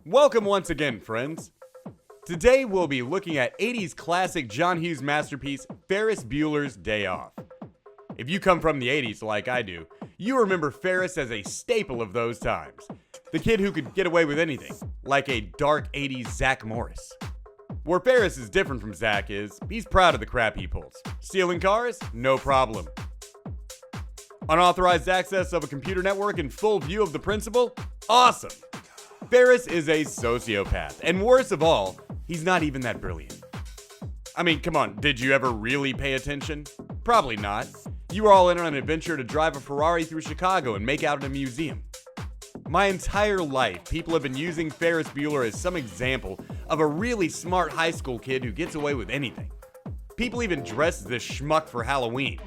Welcome once again, friends. Today we'll be looking at 80s classic John Hughes masterpiece, Ferris Bueller's Day Off. If you come from the 80s like I do, you remember Ferris as a staple of those times. The kid who could get away with anything, like a dark 80s Zach Morris. Where Ferris is different from Zach is, he's proud of the crap he pulls. Stealing cars? No problem. Unauthorized access of a computer network in full view of the principal? Awesome! Ferris is a sociopath, and worst of all, he's not even that brilliant. I mean, come on, did you ever really pay attention? Probably not. You were all in on an adventure to drive a Ferrari through Chicago and make out in a museum. My entire life, people have been using Ferris Bueller as some example of a really smart high school kid who gets away with anything. People even dress this schmuck for Halloween.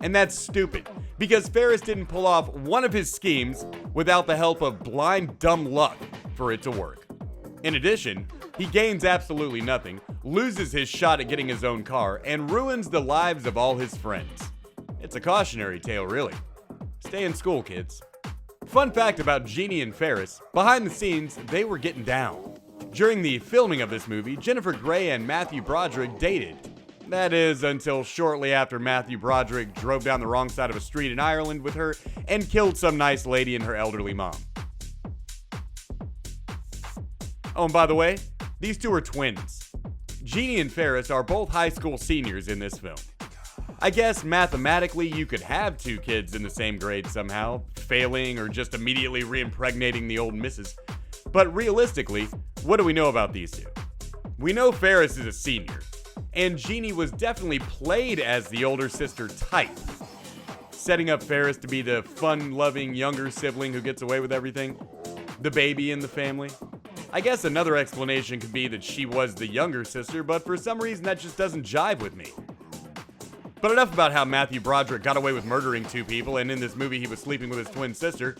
And that's stupid, because Ferris didn't pull off one of his schemes without the help of blind dumb luck for it to work. In addition, he gains absolutely nothing, loses his shot at getting his own car, and ruins the lives of all his friends. It's a cautionary tale, really. Stay in school, kids. Fun fact about Jeannie and Ferris, behind the scenes, they were getting down. During the filming of this movie, Jennifer Grey and Matthew Broderick dated. That is, until shortly after Matthew Broderick drove down the wrong side of a street in Ireland with her and killed some nice lady and her elderly mom. Oh, and by the way, these two are twins. Jeannie and Ferris are both high school seniors in this film. I guess mathematically you could have two kids in the same grade somehow, failing or just immediately re-impregnating the old missus. But realistically, what do we know about these two? We know Ferris is a senior, and Jeannie was definitely played as the older sister type, setting up Ferris to be the fun-loving younger sibling who gets away with everything, the baby in the family. I guess another explanation could be that she was the younger sister, but for some reason that just doesn't jive with me. But enough about how Matthew Broderick got away with murdering two people, and in this movie he was sleeping with his twin sister.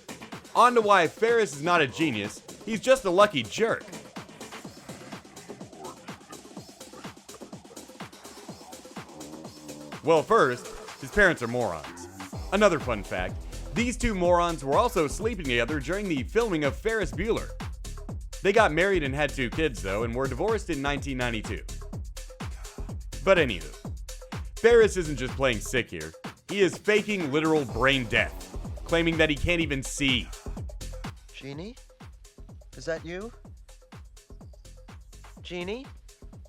On to why Ferris is not a genius, he's just a lucky jerk. Well, first, his parents are morons. Another fun fact, these two morons were also sleeping together during the filming of Ferris Bueller. They got married and had two kids, though, and were divorced in 1992. But anywho, Ferris isn't just playing sick here. He is faking literal brain death, claiming that he can't even see. Jeannie? Is that you? Jeannie?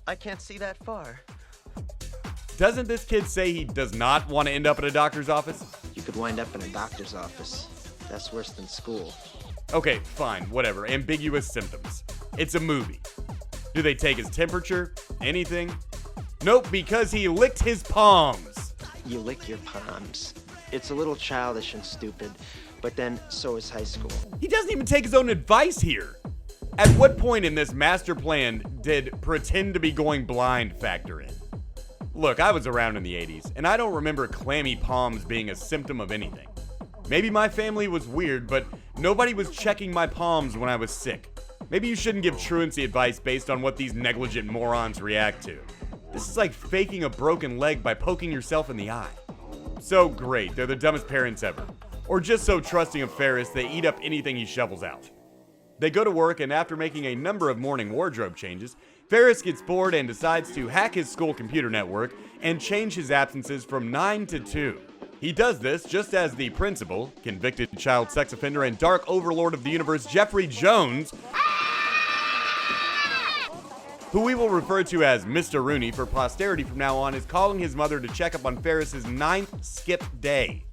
I can't see that far. Doesn't this kid say he does not want to end up at a doctor's office? You could wind up in a doctor's office. That's worse than school. Okay, fine, whatever. Ambiguous symptoms. It's a movie. Do they take his temperature? Anything? Nope, because he licked his palms. You lick your palms. It's a little childish and stupid, but then so is high school. He doesn't even take his own advice here. At what point in this master plan did pretend to be going blind factor in? Look, I was around in the 80s, and I don't remember clammy palms being a symptom of anything. Maybe my family was weird, but nobody was checking my palms when I was sick. Maybe you shouldn't give truancy advice based on what these negligent morons react to. This is like faking a broken leg by poking yourself in the eye. So great, they're the dumbest parents ever. Or just so trusting of Ferris, they eat up anything he shovels out. They go to work, and after making a number of morning wardrobe changes, Ferris gets bored and decides to hack his school computer network and change his absences from 9 to 2. He does this just as the principal, convicted child sex offender and dark overlord of the universe Jeffrey Jones, who we will refer to as Mr. Rooney for posterity from now on, is calling his mother to check up on Ferris's 9th skip day.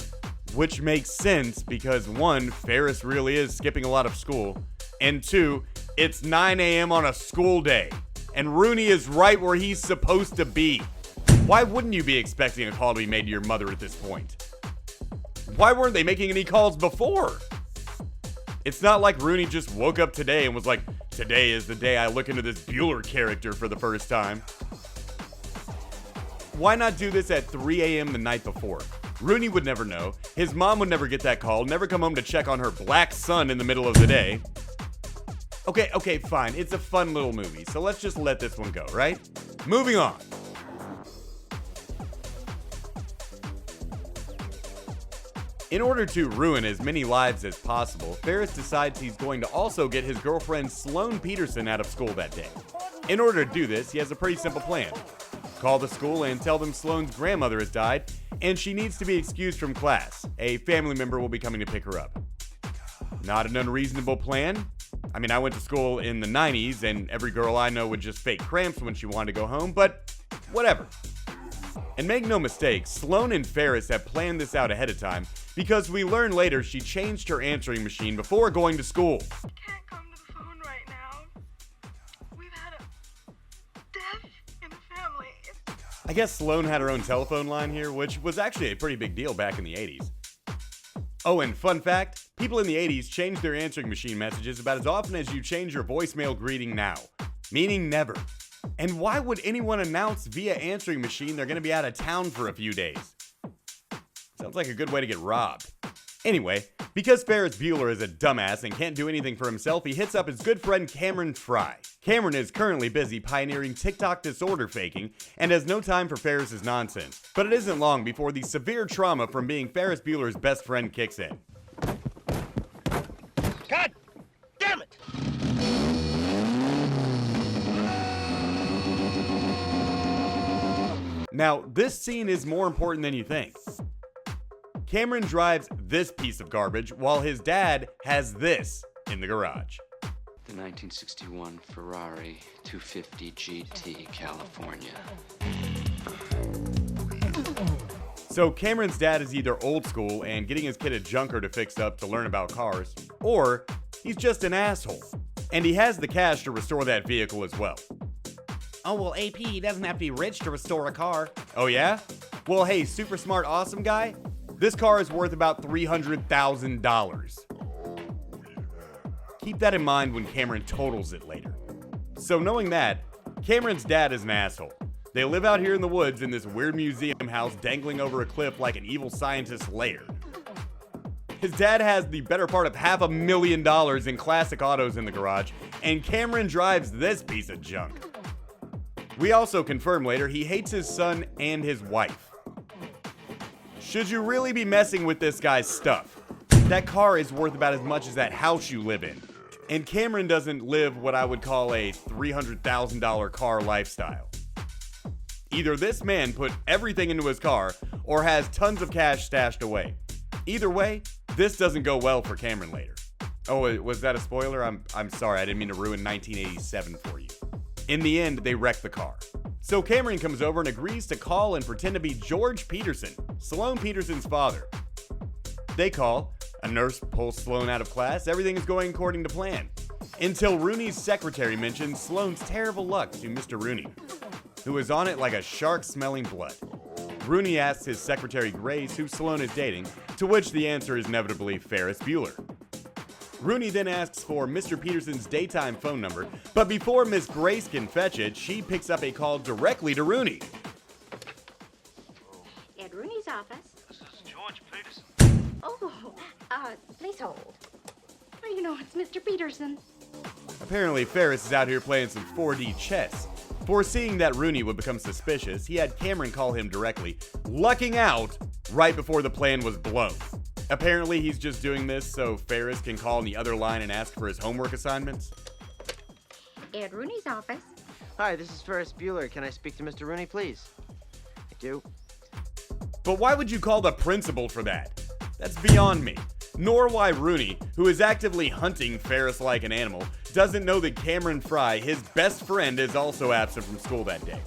Which makes sense because 1, Ferris really is skipping a lot of school, and 2, it's 9 a.m. on a school day, and Rooney is right where he's supposed to be. Why wouldn't you be expecting a call to be made to your mother at this point? Why weren't they making any calls before? It's not like Rooney just woke up today and was like, today is the day I look into this Bueller character for the first time. Why not do this at 3 a.m. the night before? Rooney would never know. His mom would never get that call, never come home to check on her black son in the middle of the day. Okay, fine. It's a fun little movie, so let's just let this one go, right? Moving on. In order to ruin as many lives as possible, Ferris decides he's going to also get his girlfriend Sloane Peterson out of school that day. In order to do this, he has a pretty simple plan. Call the school and tell them Sloane's grandmother has died, and she needs to be excused from class. A family member will be coming to pick her up. Not an unreasonable plan. I mean, I went to school in the 90s, and every girl I know would just fake cramps when she wanted to go home, but whatever. And make no mistake, Sloane and Ferris have planned this out ahead of time, because we learn later she changed her answering machine before going to school. Can't come to the phone right now. We've had a death in the family. I guess Sloane had her own telephone line here, which was actually a pretty big deal back in the 80s. Oh, and fun fact, people in the 80s changed their answering machine messages about as often as you change your voicemail greeting now, meaning never. And why would anyone announce via answering machine they're going to be out of town for a few days? Sounds like a good way to get robbed. Anyway, because Ferris Bueller is a dumbass and can't do anything for himself, he hits up his good friend Cameron Fry. Cameron is currently busy pioneering TikTok disorder faking and has no time for Ferris's nonsense. But it isn't long before the severe trauma from being Ferris Bueller's best friend kicks in. God damn it! Now, this scene is more important than you think. Cameron drives this piece of garbage while his dad has this in the garage. The 1961 Ferrari 250 GT, California. So Cameron's dad is either old school and getting his kid a junker to fix up to learn about cars, or he's just an asshole. And he has the cash to restore that vehicle as well. Oh, well, AP doesn't have to be rich to restore a car. Oh, yeah? Well, hey, super smart, awesome guy, this car is worth about $300,000. Keep that in mind when Cameron totals it later. So knowing that, Cameron's dad is an asshole. They live out here in the woods in this weird museum house dangling over a cliff like an evil scientist's lair. His dad has the better part of $500,000 in classic autos in the garage, and Cameron drives this piece of junk. We also confirm later he hates his son and his wife. Should you really be messing with this guy's stuff? That car is worth about as much as that house you live in. And Cameron doesn't live what I would call a $300,000 car lifestyle. Either this man put everything into his car or has tons of cash stashed away. Either way, this doesn't go well for Cameron later. Oh, was that a spoiler? I'm sorry, I didn't mean to ruin 1987 for you. In the end, they wreck the car. So Cameron comes over and agrees to call and pretend to be George Peterson, Sloane Peterson's father. They call, a nurse pulls Sloane out of class, everything is going according to plan. Until Rooney's secretary mentions Sloane's terrible luck to Mr. Rooney, who is on it like a shark smelling blood. Rooney asks his secretary Grace who Sloane is dating, to which the answer is inevitably Ferris Bueller. Rooney then asks for Mr. Peterson's daytime phone number, but before Miss Grace can fetch it, she picks up a call directly to Rooney. At Rooney's office. This is George Peterson. Oh, please hold. Well, you know, it's Mr. Peterson. Apparently, Ferris is out here playing some 4D chess. Foreseeing that Rooney would become suspicious, he had Cameron call him directly, lucking out right before the plan was blown. Apparently, he's just doing this so Ferris can call on the other line and ask for his homework assignments. At Rooney's office. Hi, this is Ferris Bueller. Can I speak to Mr. Rooney, please? Thank you. But why would you call the principal for that? That's beyond me. Nor why Rooney, who is actively hunting Ferris like an animal, doesn't know that Cameron Fry, his best friend, is also absent from school that day.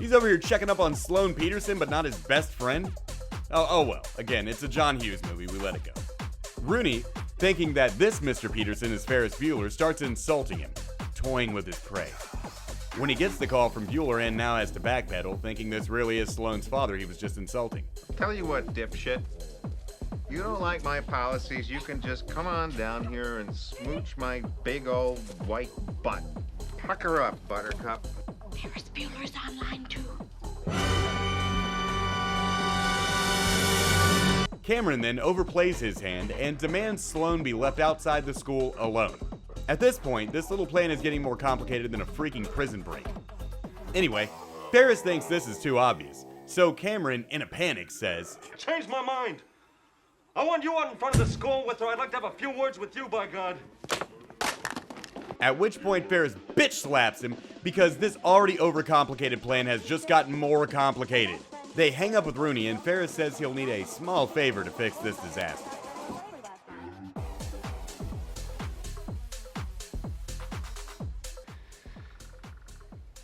He's over here checking up on Sloane Peterson, but not his best friend? Oh well, again, it's a John Hughes movie, we let it go. Rooney, thinking that this Mr. Peterson is Ferris Bueller, starts insulting him, toying with his prey. When he gets the call from Bueller and now has to backpedal, thinking this really is Sloane's father he was just insulting. Tell you what, dipshit. You don't like my policies, you can just come on down here and smooch my big old white butt. Pucker up, buttercup. Ferris Bueller's online too. Cameron then overplays his hand and demands Sloane be left outside the school alone. At this point, this little plan is getting more complicated than a freaking prison break. Anyway, Ferris thinks this is too obvious, so Cameron, in a panic, says, I changed my mind. I want you out in front of the school with her. I'd like to have a few words with you, by God. At which point Ferris bitch slaps him because this already overcomplicated plan has just gotten more complicated. They hang up with Rooney and Ferris says he'll need a small favor to fix this disaster.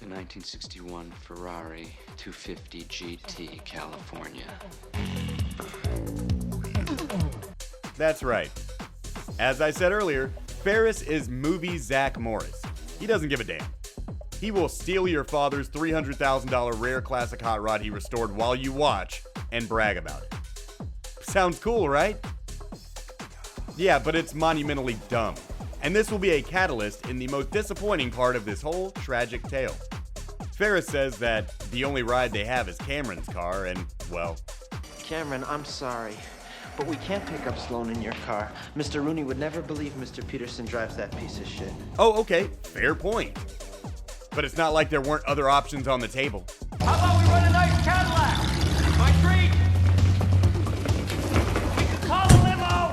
The 1961 Ferrari 250 GT, California. That's right. As I said earlier, Ferris is movie Zach Morris. He doesn't give a damn. He will steal your father's $300,000 rare classic hot rod he restored while you watch and brag about it. Sounds cool, right? Yeah, but it's monumentally dumb. And this will be a catalyst in the most disappointing part of this whole tragic tale. Ferris says that the only ride they have is Cameron's car and, well... Cameron, I'm sorry, but we can't pick up Sloan in your car. Mr. Rooney would never believe Mr. Peterson drives that piece of shit. Oh, okay, fair point. But it's not like there weren't other options on the table. How about we run a nice Cadillac? My treat. We could call a limo.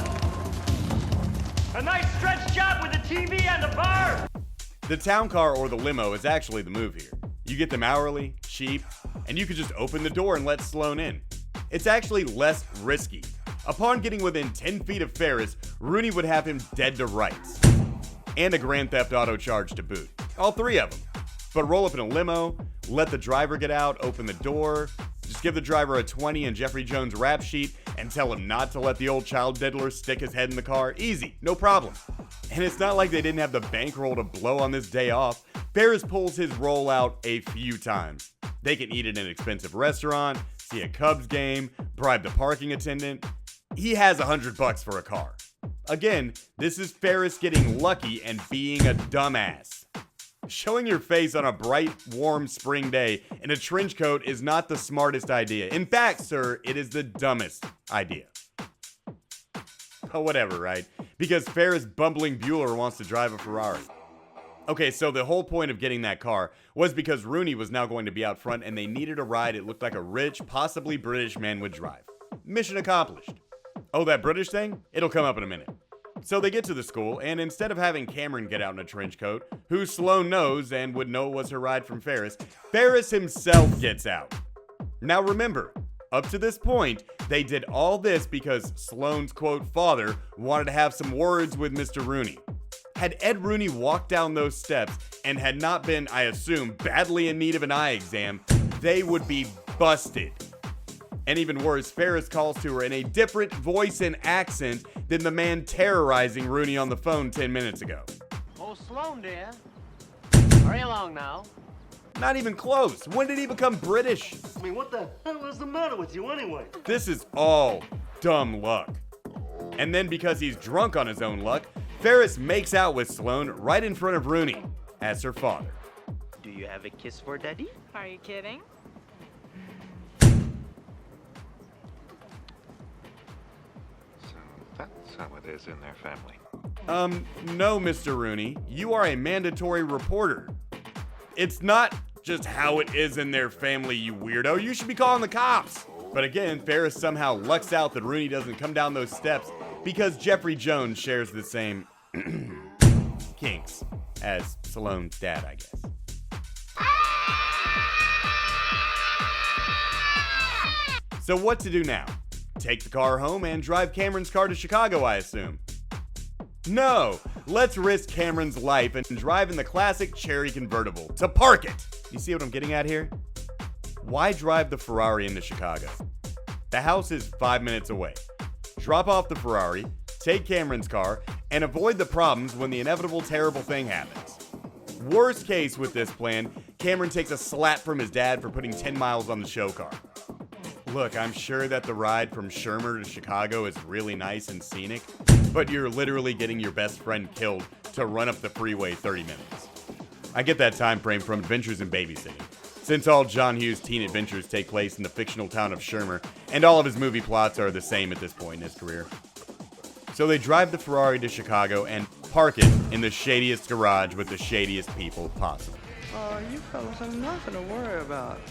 A nice stretch job with a TV and a bar. The town car or the limo is actually the move here. You get them hourly, cheap, and you could just open the door and let Sloan in. It's actually less risky. Upon getting within 10 feet of Ferris, Rooney would have him dead to rights. And a Grand Theft Auto charge to boot. All three of them. But roll up in a limo, let the driver get out, open the door, just give the driver a 20 and Jeffrey Jones rap sheet, and tell him not to let the old child diddler stick his head in the car. Easy, no problem. And it's not like they didn't have the bankroll to blow on this day off. Ferris pulls his roll out a few times. They can eat at an expensive restaurant, see a Cubs game, bribe the parking attendant. He has $100 for a car. Again, this is Ferris getting lucky and being a dumbass. Showing your face on a bright, warm spring day in a trench coat is not the smartest idea. In fact, sir, it is the dumbest idea. Oh, whatever, right? Because Ferris Bumbling Bueller wants to drive a Ferrari. Okay, so the whole point of getting that car was because Rooney was now going to be out front and they needed a ride it looked like a rich, possibly British man would drive. Mission accomplished. Oh, that British thing? It'll come up in a minute. So they get to the school, and instead of having Cameron get out in a trench coat, who Sloan knows and would know was her ride from Ferris, Ferris himself gets out. Now remember, up to this point, they did all this because Sloan's, quote, father wanted to have some words with Mr. Rooney. Had Ed Rooney walked down those steps and had not been, I assume, badly in need of an eye exam, they would be busted. And even worse, Ferris calls to her in a different voice and accent than the man terrorizing Rooney on the phone 10 minutes ago. Oh, Sloan, dear. Hurry along now. Not even close. When did he become British? I mean, what the hell is the matter with you anyway? This is all dumb luck. And then because he's drunk on his own luck, Ferris makes out with Sloan right in front of Rooney as her father. Do you have a kiss for Daddy? Are you kidding? That's how it is in their family. No, Mr. Rooney. You are a mandatory reporter. It's not just how it is in their family, you weirdo. You should be calling the cops. But again, Ferris somehow lucks out that Rooney doesn't come down those steps because Jeffrey Jones shares the same kinks as Sloan's dad, I guess. So what to do now? Take the car home and drive Cameron's car to Chicago, I assume. No, let's risk Cameron's life and drive in the classic cherry convertible to park it. You see what I'm getting at here? Why drive the Ferrari into Chicago? The house is 5 minutes away. Drop off the Ferrari, take Cameron's car, and avoid the problems when the inevitable terrible thing happens. Worst case with this plan, Cameron takes a slap from his dad for putting 10 miles on the show car. Look, I'm sure that the ride from Shermer to Chicago is really nice and scenic, but you're literally getting your best friend killed to run up the freeway 30 minutes. I get that time frame from Adventures in Babysitting, since all John Hughes' teen adventures take place in the fictional town of Shermer, and all of his movie plots are the same at this point in his career. So they drive the Ferrari to Chicago and park it in the shadiest garage with the shadiest people possible. Oh, you fellas have nothing to worry about.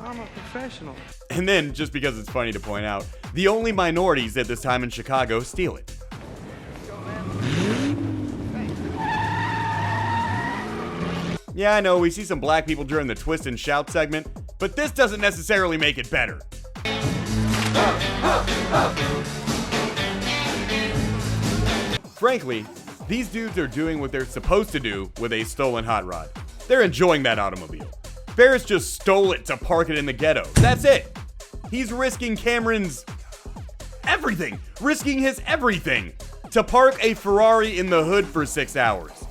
I'm a professional. And then, just because it's funny to point out, the only minorities at this time in Chicago steal it. Yeah, I know, we see some black people during the twist and shout segment, but this doesn't necessarily make it better. Frankly, these dudes are doing what they're supposed to do with a stolen hot rod. They're enjoying that automobile. Ferris just stole it to park it in the ghetto. That's it. He's risking Cameron's everything, risking his everything to park a Ferrari in the hood for 6 hours.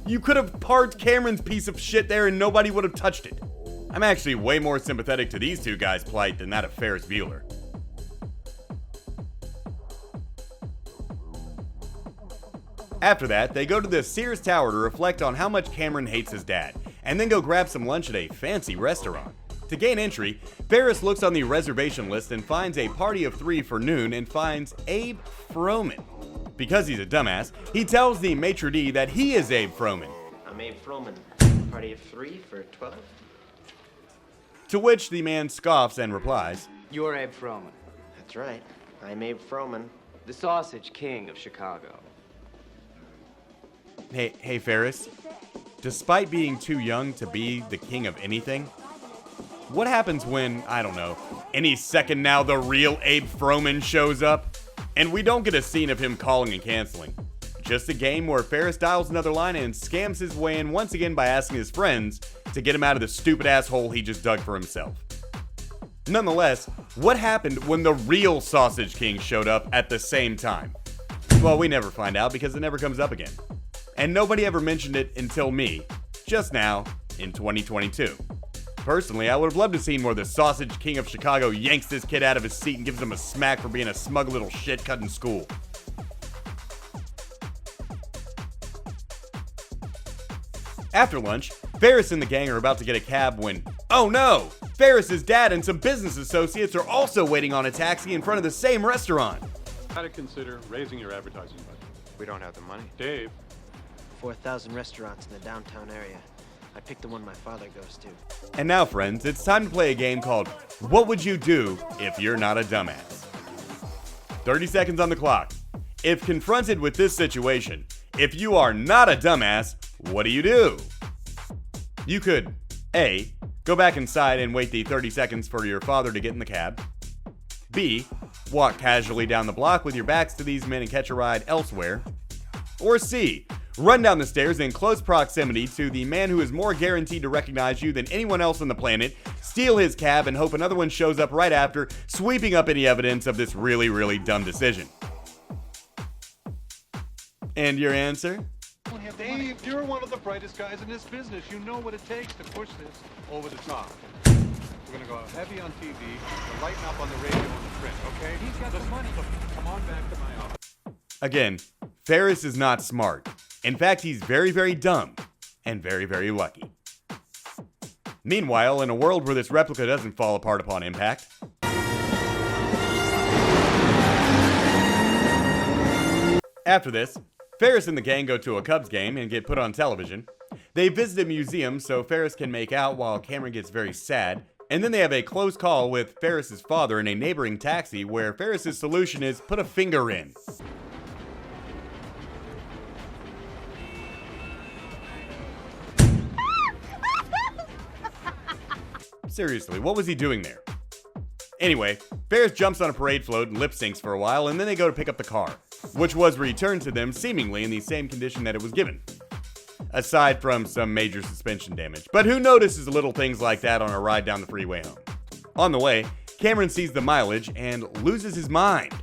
You could have parked Cameron's piece of shit there and nobody would have touched it. I'm actually way more sympathetic to these two guys' plight than that of Ferris Bueller. After that, they go to the Sears Tower to reflect on how much Cameron hates his dad, and then go grab some lunch at a fancy restaurant. To gain entry, Ferris looks on the reservation list and finds a party of 3 for noon and finds Abe Froman. Because he's a dumbass, he tells the maitre d' that he is Abe Froman. I'm Abe Froman. Party of 3 for 12? To which the man scoffs and replies, You're Abe Froman, That's right. I'm Abe Froman. the sausage king of Chicago. Hey Ferris, despite being too young to be the king of anything, what happens when, I don't know, any second now the real Abe Froman shows up? And we don't get a scene of him calling and canceling. Just a game where Ferris dials another line and scams his way in once again by asking his friends to get him out of the stupid asshole he just dug for himself. Nonetheless, what happened when the real Sausage King showed up at the same time? Well, we never find out because it never comes up again. And nobody ever mentioned it until me, just now, in 2022. Personally, I would have loved to see where the Sausage King of Chicago yanks this kid out of his seat and gives him a smack for being a smug little shit cut in school. After lunch, Ferris and the gang are about to get a cab when, oh no! Ferris's dad and some business associates are also waiting on a taxi in front of the same restaurant. How to consider raising your advertising budget. We don't have the money. Dave, 4,000 restaurants in the downtown area. I picked the one my father goes to. And now, friends, it's time to play a game called What Would You Do If You're Not a Dumbass? 30 seconds on the clock. If confronted with this situation, if you are not a dumbass, what do you do? You could A. Go back inside and wait the 30 seconds for your father to get in the cab. B. Walk casually down the block with your backs to these men and catch a ride elsewhere. Or C. Run down the stairs in close proximity to the man who is more guaranteed to recognize you than anyone else on the planet, steal his cab, and hope another one shows up right after, sweeping up any evidence of this really, really dumb decision. And your answer? Dave, you're one of the brightest guys in this business. You know what it takes to push this over the top. We're gonna go heavy on TV, and lighten up on the radio and the print, okay? He's got the money. Come on back to my office. Again, Ferris is not smart. In fact, he's very, very dumb and very, very lucky. Meanwhile, in a world where this replica doesn't fall apart upon impact, after this, Ferris and the gang go to a Cubs game and get put on television. They visit a museum so Ferris can make out while Cameron gets very sad. And then they have a close call with Ferris's father in a neighboring taxi where Ferris's solution is put a finger in. Seriously, what was he doing there? Anyway, Ferris jumps on a parade float and lip syncs for a while, and then they go to pick up the car, which was returned to them seemingly in the same condition that it was given, aside from some major suspension damage. But who notices little things like that on a ride down the freeway home? On the way, Cameron sees the mileage and loses his mind.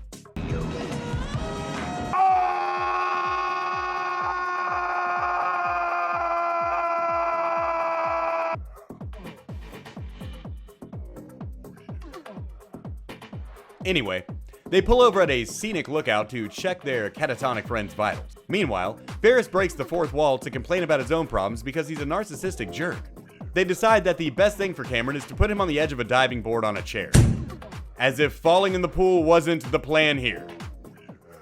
Anyway, they pull over at a scenic lookout to check their catatonic friend's vitals. Meanwhile, Ferris breaks the fourth wall to complain about his own problems because he's a narcissistic jerk. They decide that the best thing for Cameron is to put him on the edge of a diving board on a chair. As if falling in the pool wasn't the plan here.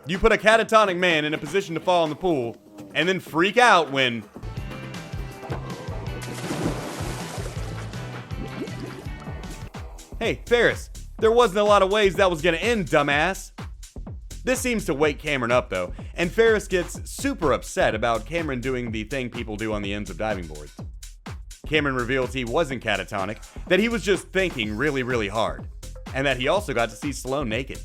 You put a catatonic man in a position to fall in the pool, and then freak out when... Hey, Ferris, there wasn't a lot of ways that was gonna end, dumbass. This seems to wake Cameron up, though, and Ferris gets super upset about Cameron doing the thing people do on the ends of diving boards. Cameron reveals he wasn't catatonic, that he was just thinking really, really hard, and that he also got to see Sloane naked.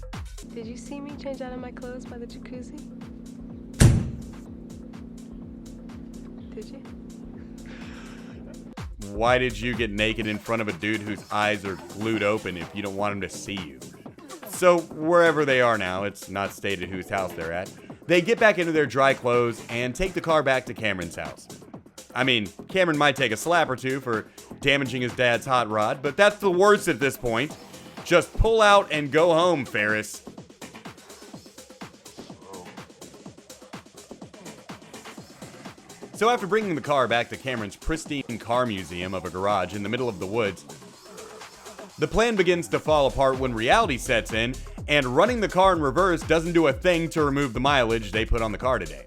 Did you see me change out of my clothes by the jacuzzi? Did you? Why did you get naked in front of a dude whose eyes are glued open if you don't want him to see you? So, wherever they are now, it's not stated whose house they're at, they get back into their dry clothes and take the car back to Cameron's house. I mean, Cameron might take a slap or two for damaging his dad's hot rod, but that's the worst at this point. Just pull out and go home, Ferris. So after bringing the car back to Cameron's pristine car museum of a garage in the middle of the woods, the plan begins to fall apart when reality sets in, and running the car in reverse doesn't do a thing to remove the mileage they put on the car today.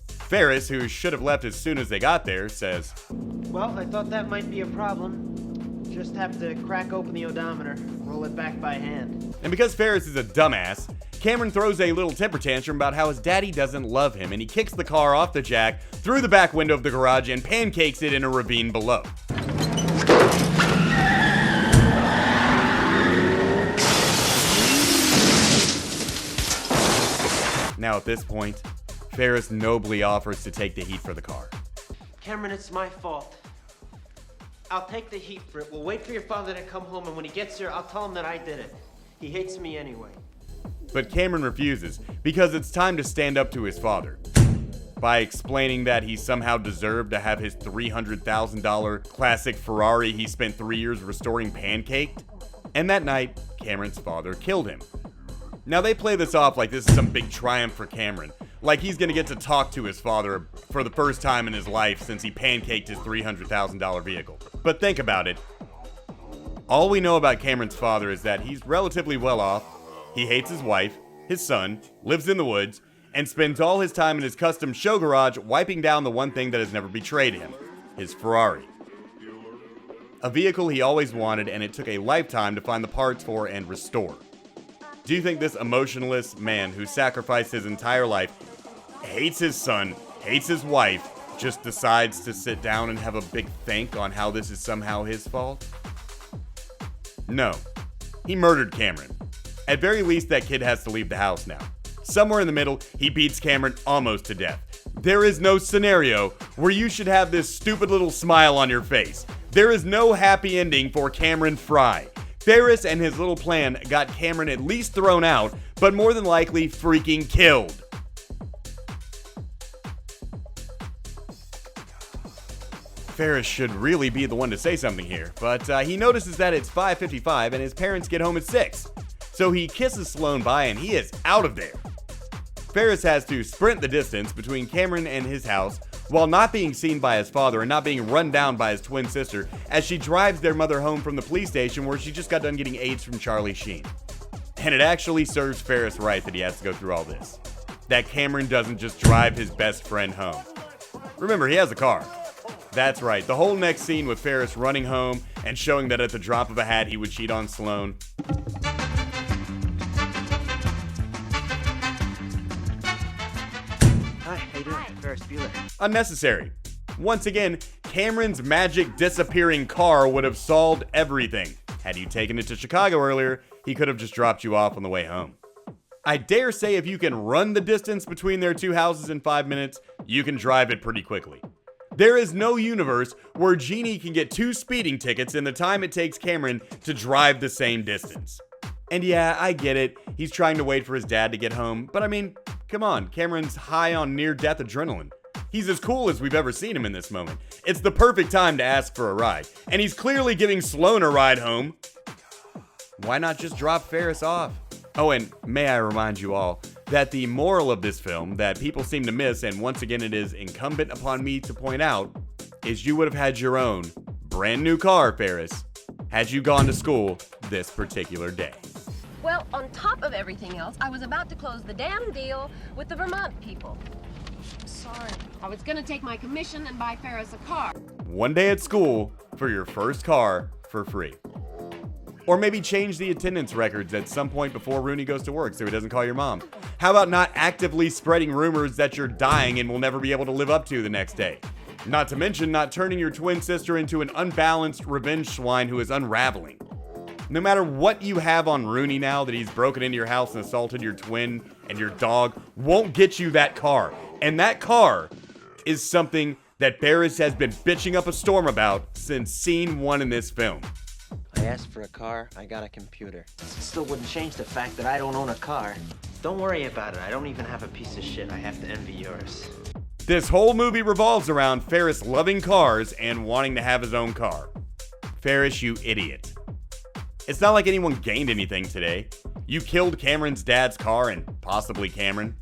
Ferris, who should have left as soon as they got there, says, Well, I thought that might be a problem. Just have to crack open the odometer, roll it back by hand. And because Ferris is a dumbass, Cameron throws a little temper tantrum about how his daddy doesn't love him, and he kicks the car off the jack, through the back window of the garage, and pancakes it in a ravine below. Now at this point, Ferris nobly offers to take the heat for the car. Cameron, it's my fault. I'll take the heat for it. We'll wait for your father to come home, and when he gets here, I'll tell him that I did it. He hates me anyway. But Cameron refuses, because it's time to stand up to his father. By explaining that he somehow deserved to have his $300,000 classic Ferrari he spent 3 years restoring pancaked. And that night, Cameron's father killed him. Now they play this off like this is some big triumph for Cameron, like he's gonna get to talk to his father for the first time in his life since he pancaked his $300,000 vehicle. But think about it. All we know about Cameron's father is that he's relatively well off, he hates his wife, his son, lives in the woods, and spends all his time in his custom show garage wiping down the one thing that has never betrayed him, his Ferrari. A vehicle he always wanted and it took a lifetime to find the parts for and restore. Do you think this emotionless man who sacrificed his entire life, hates his son, hates his wife, just decides to sit down and have a big think on how this is somehow his fault? No. He murdered Cameron. At very least, that kid has to leave the house now. Somewhere in the middle, he beats Cameron almost to death. There is no scenario where you should have this stupid little smile on your face. There is no happy ending for Cameron Fry. Ferris and his little plan got Cameron at least thrown out, but more than likely freaking killed. Ferris should really be the one to say something here, but he notices that it's 5:55 and his parents get home at 6. So he kisses Sloane bye and he is out of there. Ferris has to sprint the distance between Cameron and his house while not being seen by his father and not being run down by his twin sister as she drives their mother home from the police station where she just got done getting AIDS from Charlie Sheen. And it actually serves Ferris right that he has to go through all this. That Cameron doesn't just drive his best friend home. Remember, he has a car. That's right, the whole next scene with Ferris running home and showing that at the drop of a hat he would cheat on Sloane. Hi, how you doing? Ferris Bueller. Unnecessary. Once again, Cameron's magic disappearing car would have solved everything. Had you taken it to Chicago earlier, he could have just dropped you off on the way home. I dare say if you can run the distance between their two houses in 5 minutes, you can drive it pretty quickly. There is no universe where Jeannie can get 2 speeding tickets in the time it takes Cameron to drive the same distance. And yeah, I get it, he's trying to wait for his dad to get home, but I mean, come on, Cameron's high on near-death adrenaline. He's as cool as we've ever seen him in this moment. It's the perfect time to ask for a ride, and he's clearly giving Sloane a ride home. Why not just drop Ferris off? Oh, and may I remind you all that the moral of this film that people seem to miss, and once again it is incumbent upon me to point out, is you would have had your own brand new car, Ferris, had you gone to school this particular day. Well, on top of everything else, I was about to close the damn deal with the Vermont people. Sorry. I was gonna take my commission and buy Ferris a car. One day at school for your first car for free. Or maybe change the attendance records at some point before Rooney goes to work so he doesn't call your mom. How about not actively spreading rumors that you're dying and will never be able to live up to the next day? Not to mention not turning your twin sister into an unbalanced revenge swine who is unraveling. No matter what you have on Rooney now that he's broken into your house and assaulted your twin and your dog, won't get you that car. And that car is something that Ferris has been bitching up a storm about since scene 1 in this film. I asked for a car, I got a computer. Still wouldn't change the fact that I don't own a car. Don't worry about it, I don't even have a piece of shit. I have to envy yours. This whole movie revolves around Ferris loving cars and wanting to have his own car. Ferris, you idiot. It's not like anyone gained anything today. You killed Cameron's dad's car and possibly Cameron.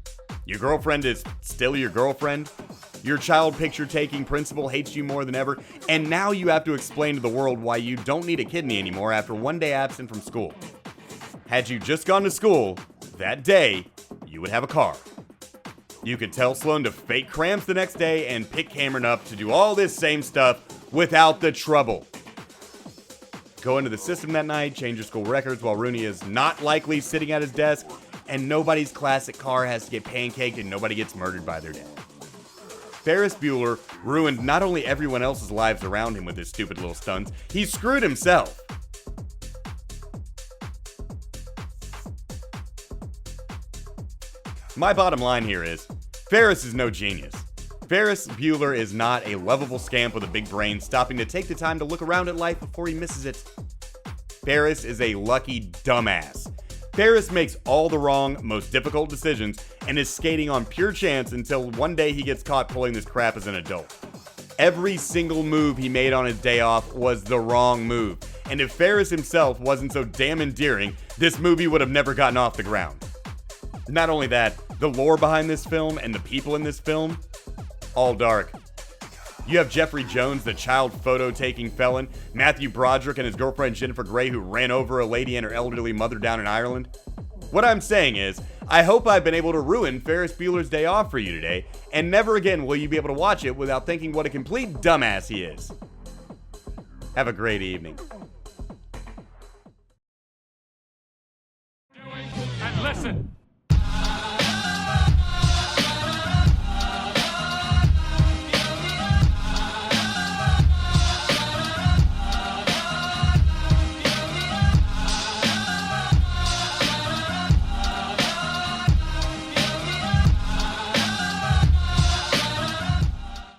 Your girlfriend is still your girlfriend. Your child picture-taking principal hates you more than ever, and now you have to explain to the world why you don't need a kidney anymore after one day absent from school. Had you just gone to school, that day, you would have a car. You could tell Sloan to fake cramps the next day and pick Cameron up to do all this same stuff without the trouble. Go into the system that night, change your school records while Rooney is not likely sitting at his desk, and nobody's classic car has to get pancaked and nobody gets murdered by their dad. Ferris Bueller ruined not only everyone else's lives around him with his stupid little stunts, he screwed himself. My bottom line here is, Ferris is no genius. Ferris Bueller is not a lovable scamp with a big brain stopping to take the time to look around at life before he misses it. Ferris is a lucky dumbass. Ferris makes all the wrong, most difficult decisions and is skating on pure chance until one day he gets caught pulling this crap as an adult. Every single move he made on his day off was the wrong move, and if Ferris himself wasn't so damn endearing, this movie would have never gotten off the ground. Not only that, the lore behind this film and the people in this film, all dark. You have Jeffrey Jones, the child photo-taking felon, Matthew Broderick and his girlfriend Jennifer Grey who ran over a lady and her elderly mother down in Ireland. What I'm saying is, I hope I've been able to ruin Ferris Bueller's Day Off for you today, and never again will you be able to watch it without thinking what a complete dumbass he is. Have a great evening. And listen.